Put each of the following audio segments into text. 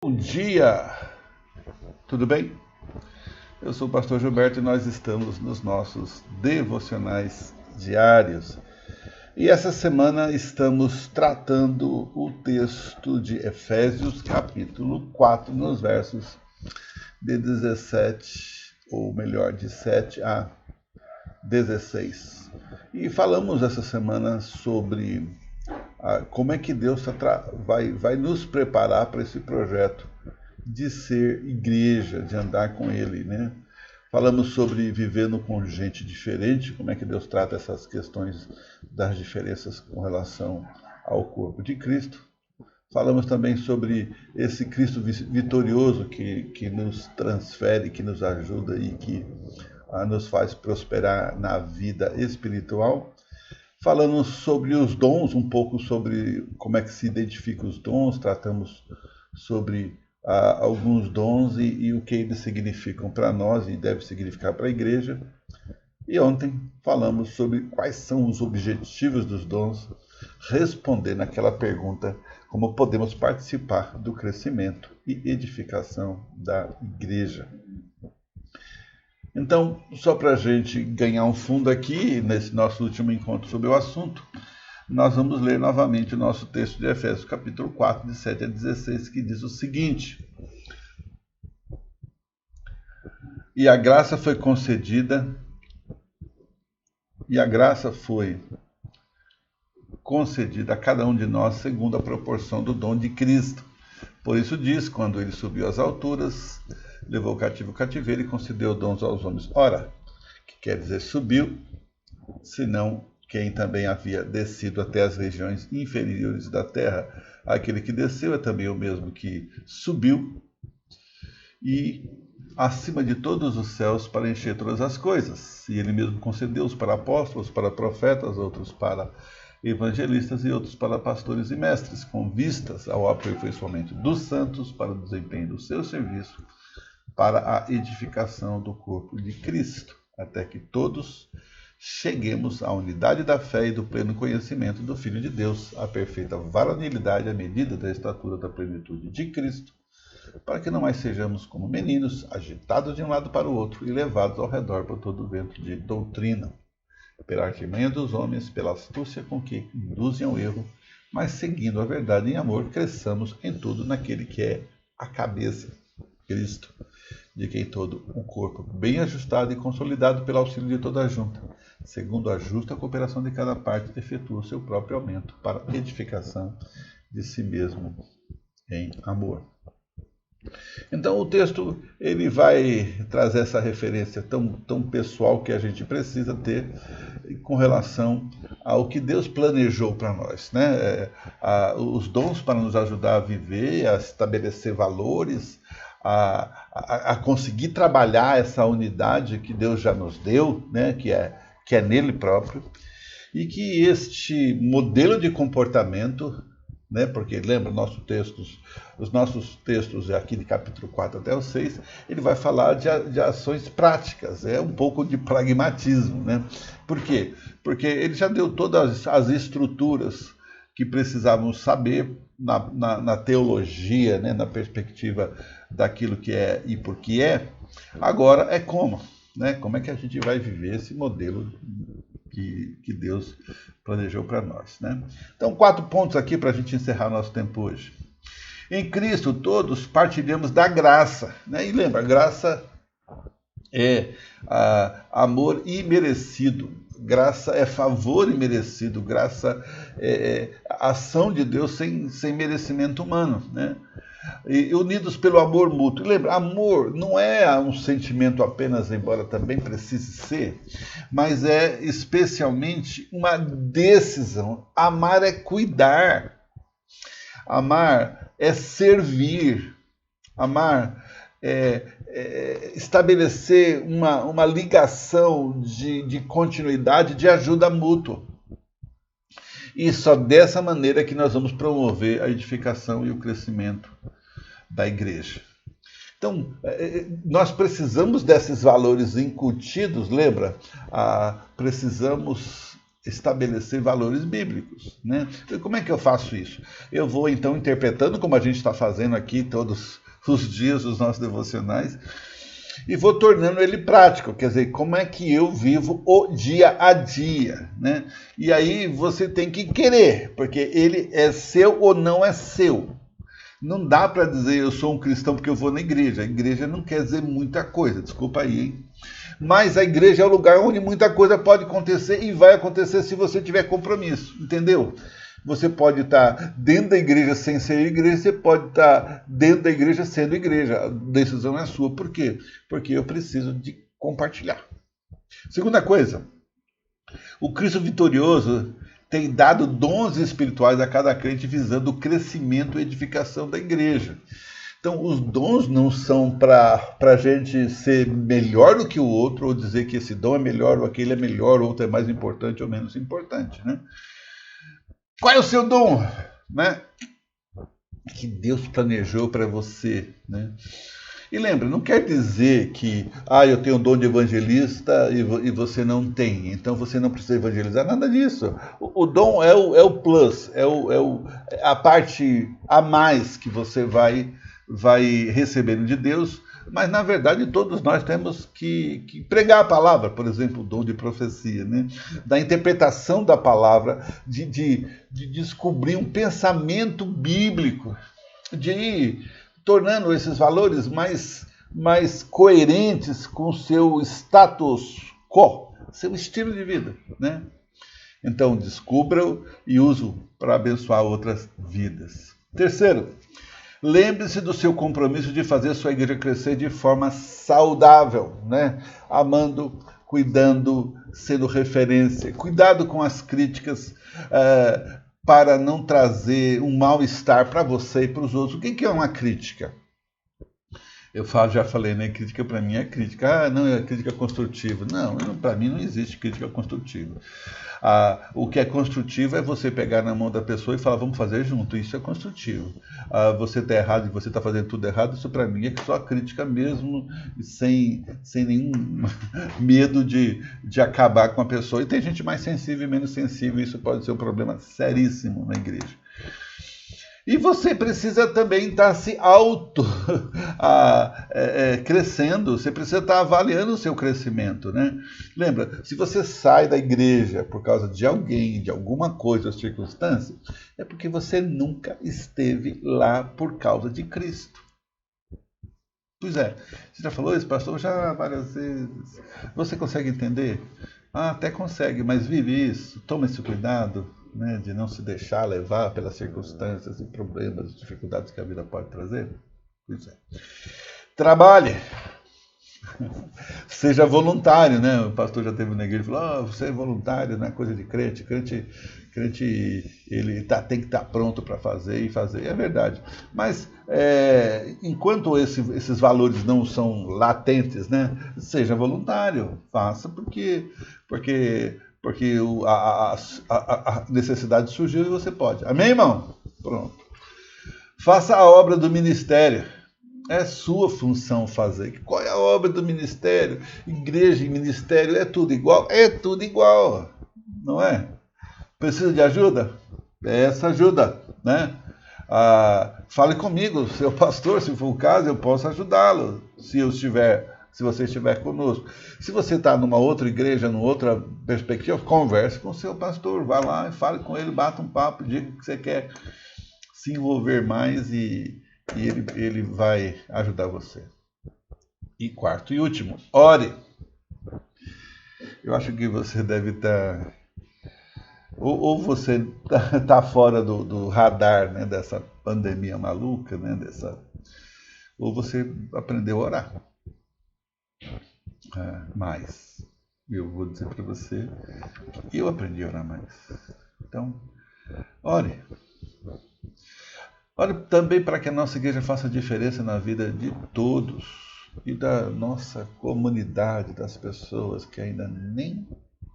Bom dia, tudo bem? Eu sou o pastor Gilberto e nós estamos nos nossos devocionais diários. E essa semana estamos tratando o texto de Efésios, capítulo 4, nos versos de 17, ou melhor, de 7 a 16. E falamos essa semana sobre como é que Deus vai nos preparar para esse projeto de ser igreja, de andar com Ele, né? Falamos sobre vivendo com gente diferente, como é que Deus trata essas questões das diferenças com relação ao corpo de Cristo. Falamos também sobre esse Cristo vitorioso que nos transfere, que nos ajuda e que nos faz prosperar na vida espiritual. Falamos sobre os dons, um pouco sobre como é que se identifica os dons, tratamos sobre alguns dons e o que eles significam para nós e deve significar para a igreja. E ontem falamos sobre quais são os objetivos dos dons, respondendo aquela pergunta como podemos participar do crescimento e edificação da igreja. Então, só para a gente ganhar um fundo aqui, nesse nosso último encontro sobre o assunto, nós vamos ler novamente o nosso texto de Efésios, capítulo 4, de 7 a 16, que diz o seguinte: E a graça foi concedida a cada um de nós segundo a proporção do dom de Cristo. Por isso diz, quando ele subiu às alturas, levou cativo o cativeiro e concedeu dons aos homens. Ora, que quer dizer subiu, senão quem também havia descido até as regiões inferiores da terra. Aquele que desceu é também o mesmo que subiu e acima de todos os céus para encher todas as coisas. E ele mesmo concedeu-os para apóstolos, para profetas, outros para evangelistas e outros para pastores e mestres, com vistas ao aperfeiçoamento dos santos para o desempenho do seu serviço, para a edificação do corpo de Cristo, até que todos cheguemos à unidade da fé e do pleno conhecimento do Filho de Deus, à perfeita varonilidade à medida da estatura da plenitude de Cristo, para que não mais sejamos como meninos, agitados de um lado para o outro e levados ao redor por todo o vento de doutrina, pela artimanha dos homens, pela astúcia com que induzem ao erro, mas seguindo a verdade em amor, cresçamos em tudo naquele que é a cabeça, Cristo, de quem todo o corpo, bem ajustado e consolidado pelo auxílio de toda a junta, segundo a justa cooperação de cada parte, efetua o seu próprio aumento para a edificação de si mesmo em amor. Então o texto ele vai trazer essa referência tão pessoal que a gente precisa ter com relação ao que Deus planejou para nós, né? Os dons para nos ajudar a viver, a estabelecer valores, a conseguir trabalhar essa unidade que Deus já nos deu, né? que é nele próprio, e que este modelo de comportamento, né? Porque lembra, os nossos textos aqui de capítulo 4 até o 6, ele vai falar de ações práticas, é um pouco de pragmatismo. Né? Por quê? Porque ele já deu todas as estruturas que precisávamos saber na teologia, né? Na perspectiva daquilo que é e por que é. Agora é como, né? Como é que a gente vai viver esse modelo que Deus planejou para nós. Né? Então, 4 pontos aqui para a gente encerrar nosso tempo hoje. Em Cristo, todos partilhamos da graça. Né? E lembra, graça é amor imerecido. Graça é favor imerecido. Graça é ação de Deus sem merecimento humano. Né? E unidos pelo amor mútuo. Lembra, amor não é um sentimento apenas, embora também precise ser, mas é especialmente uma decisão. Amar é cuidar, amar é servir, amar é estabelecer uma ligação de continuidade, de ajuda mútua. E só dessa maneira que nós vamos promover a edificação e o crescimento da igreja. Então, nós precisamos desses valores incutidos, lembra? Precisamos estabelecer valores bíblicos, né? E como é que eu faço isso? Eu vou então interpretando, como a gente está fazendo aqui todos os dias os nossos devocionais, e vou tornando ele prático, quer dizer, como é que eu vivo o dia a dia, né? E aí você tem que querer, porque ele é seu ou não é seu. Não dá para dizer eu sou um cristão porque eu vou na igreja. A igreja não quer dizer muita coisa, desculpa aí, hein? Mas a igreja é o lugar onde muita coisa pode acontecer e vai acontecer se você tiver compromisso, entendeu? Você pode estar dentro da igreja sem ser igreja, você pode estar dentro da igreja sendo igreja. A decisão é sua. Por quê? Porque eu preciso de compartilhar. Segunda coisa, o Cristo vitorioso tem dado dons espirituais a cada crente visando o crescimento e edificação da igreja. Então, os dons não são para a gente ser melhor do que o outro, ou dizer que esse dom é melhor, ou aquele é melhor, ou outro é mais importante ou menos importante, né? Qual é o seu dom, né? Que Deus planejou para você, né? E lembra, não quer dizer que eu tenho o dom de evangelista e você não tem, então você não precisa evangelizar, nada disso. O dom é o plus, é a parte a mais que você vai recebendo de Deus, mas na verdade todos nós temos que pregar a palavra, por exemplo, o dom de profecia, né? Da interpretação da palavra, de descobrir um pensamento bíblico, de ir tornando esses valores mais coerentes com o seu status quo, seu estilo de vida, né? Então, descubra-o e use-o para abençoar outras vidas. Terceiro, lembre-se do seu compromisso de fazer sua igreja crescer de forma saudável, né? Amando, cuidando, sendo referência. Cuidado com as críticas, para não trazer um mal-estar para você e para os outros. O que é uma crítica? Já falei, né? Crítica para mim é crítica. Não, é crítica construtiva. Não, para mim não existe crítica construtiva. O que é construtivo é você pegar na mão da pessoa e falar, vamos fazer junto. Isso é construtivo. Você está errado e você está fazendo tudo errado, isso para mim é só crítica mesmo, sem nenhum medo de acabar com a pessoa. E tem gente mais sensível e menos sensível, isso pode ser um problema seríssimo na igreja. E você precisa também estar se crescendo, você precisa estar avaliando o seu crescimento, né? Lembra, se você sai da igreja por causa de alguém, de alguma coisa ou circunstância, é porque você nunca esteve lá por causa de Cristo. Pois é, você já falou isso, pastor? Já várias vezes. Você consegue entender? Até consegue, mas vive isso, toma esse cuidado, né, de não se deixar levar pelas circunstâncias e problemas, dificuldades que a vida pode trazer. Pois é. Trabalhe. Seja voluntário, né? O pastor já teve na igreja e falou, você é voluntário, não é coisa de crente. Crente ele tem que estar pronto para fazer e fazer. É verdade. Mas enquanto esses valores não são latentes, né? Seja voluntário, faça porque a necessidade surgiu e você pode. Amém, irmão? Pronto. Faça a obra do ministério. É sua função fazer. Qual é a obra do ministério? Igreja e ministério é tudo igual? É tudo igual, não é? Precisa de ajuda? Peça ajuda, né? Fale comigo, seu pastor, se for o caso, eu posso ajudá-lo, se você estiver conosco. Se você está numa outra igreja, numa outra perspectiva, converse com o seu pastor, vá lá e fale com ele, bata um papo, diga que você quer se envolver mais e ele vai ajudar você. E quarto e último, ore. Eu acho que você deve estar... Ou você está fora do radar, né, dessa pandemia maluca, né, ou você aprendeu a orar. Mais. Eu vou dizer para você que eu aprendi a orar mais. Então, ore. Ore também para que a nossa igreja faça diferença na vida de todos e da nossa comunidade, das pessoas que ainda nem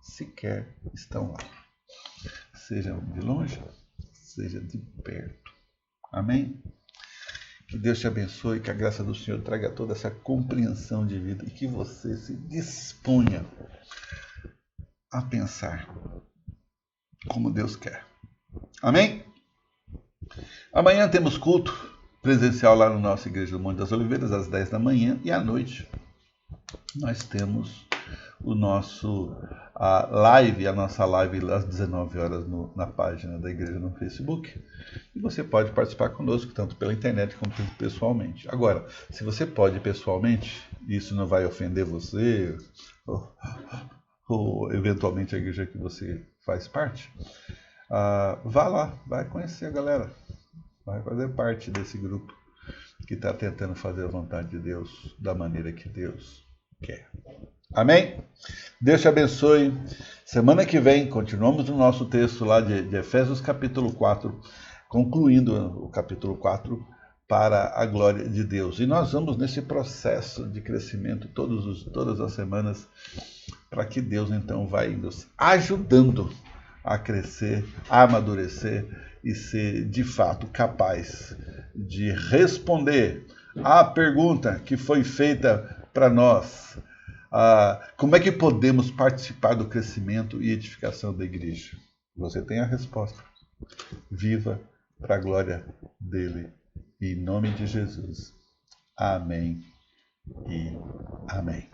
sequer estão lá. Seja de longe, seja de perto. Amém? Que Deus te abençoe, que a graça do Senhor traga toda essa compreensão de vida e que você se disponha a pensar como Deus quer. Amém? Amanhã temos culto presencial lá na nossa Igreja do Monte das Oliveiras, às 10 da manhã, e à noite nós temos a nossa live às 19 horas na página da igreja no Facebook. E você pode participar conosco, tanto pela internet como pessoalmente. Agora, se você pode pessoalmente, e isso não vai ofender você, ou eventualmente a igreja que você faz parte, vá lá, vai conhecer a galera, vai fazer parte desse grupo que está tentando fazer a vontade de Deus da maneira que Deus quer. Amém? Deus te abençoe. Semana que vem, continuamos no nosso texto lá de Efésios capítulo 4, concluindo o capítulo 4 para a glória de Deus. E nós vamos nesse processo de crescimento todas as semanas, para que Deus então vai nos ajudando a crescer, a amadurecer e ser de fato capaz de responder à pergunta que foi feita para nós. Como é que podemos participar do crescimento e edificação da igreja? Você tem a resposta. Viva para a glória dele. Em nome de Jesus. Amém e amém.